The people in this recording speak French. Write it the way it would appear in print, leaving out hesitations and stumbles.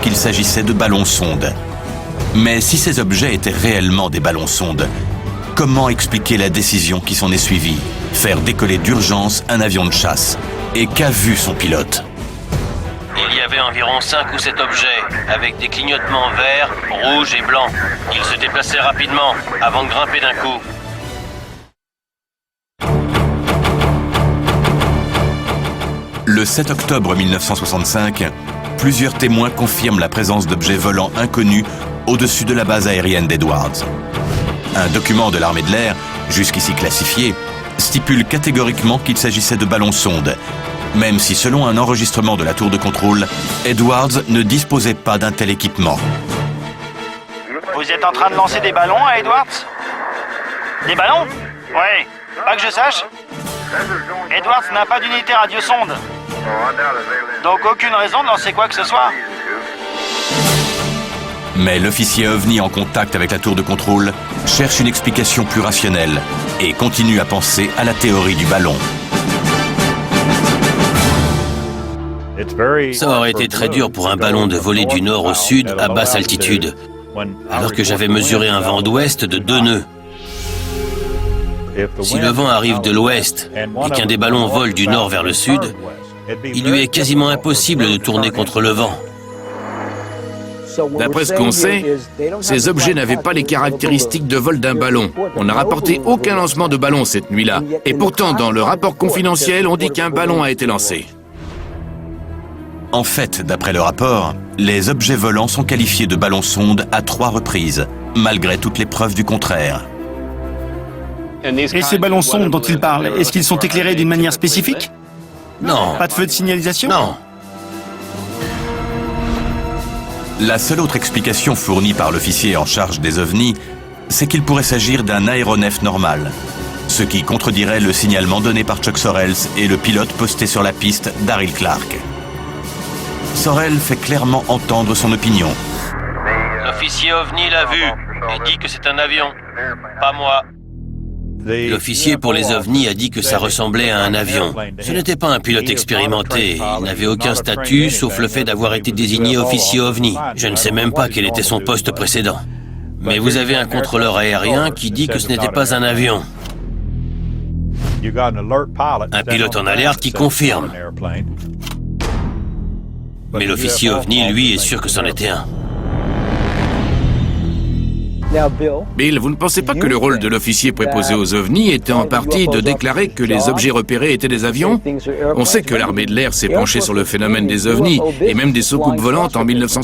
qu'il s'agissait de ballons-sondes. Mais si ces objets étaient réellement des ballons-sondes, comment expliquer la décision qui s'en est suivie? Faire décoller d'urgence un avion de chasse. Et qu'a vu son pilote? Il y avait environ 5 ou 7 objets, avec des clignotements verts, rouges et blancs. Ils se déplaçaient rapidement, avant de grimper d'un coup. Le 7 octobre 1965, plusieurs témoins confirment la présence d'objets volants inconnus au-dessus de la base aérienne d'Edwards. Un document de l'armée de l'air, jusqu'ici classifié, stipule catégoriquement qu'il s'agissait de ballons-sondes, même si selon un enregistrement de la tour de contrôle, Edwards ne disposait pas d'un tel équipement. Vous êtes en train de lancer des ballons à Edwards? Des ballons? Oui, pas que je sache. Edwards n'a pas d'unité radiosonde. Donc aucune raison de lancer quoi que ce soit. Mais l'officier OVNI en contact avec la tour de contrôle cherche une explication plus rationnelle et continue à penser à la théorie du ballon. Ça aurait été très dur pour un ballon de voler du nord au sud à basse altitude, alors que j'avais mesuré un vent d'ouest de 2 nœuds. Si le vent arrive de l'ouest et qu'un des ballons vole du nord vers le sud, il lui est quasiment impossible de tourner contre le vent. D'après ce qu'on sait, ces objets n'avaient pas les caractéristiques de vol d'un ballon. On n'a rapporté aucun lancement de ballon cette nuit-là. Et pourtant, dans le rapport confidentiel, on dit qu'un ballon a été lancé. En fait, d'après le rapport, les objets volants sont qualifiés de ballons-sondes à 3 reprises, malgré toutes les preuves du contraire. Et ces ballons-sondes dont il parle, est-ce qu'ils sont éclairés d'une manière spécifique? Non. Pas de feu de signalisation? Non. La seule autre explication fournie par l'officier en charge des ovnis, c'est qu'il pourrait s'agir d'un aéronef normal, ce qui contredirait le signalement donné par Chuck Sorrells et le pilote posté sur la piste, Daryl Clark. Sorrell fait clairement entendre son opinion. L'officier OVNI l'a vu et dit que c'est un avion, pas moi. L'officier pour les ovnis a dit que ça ressemblait à un avion. Ce n'était pas un pilote expérimenté, il n'avait aucun statut sauf le fait d'avoir été désigné officier OVNI. Je ne sais même pas quel était son poste précédent. Mais vous avez un contrôleur aérien qui dit que ce n'était pas un avion. Un pilote en alerte qui confirme. Mais l'officier OVNI, lui, est sûr que c'en était un. Bill, vous ne pensez pas que le rôle de l'officier préposé aux ovnis était en partie de déclarer que les objets repérés étaient des avions? On sait que l'armée de l'air s'est penchée sur le phénomène des ovnis et même des soucoupes volantes en 1960.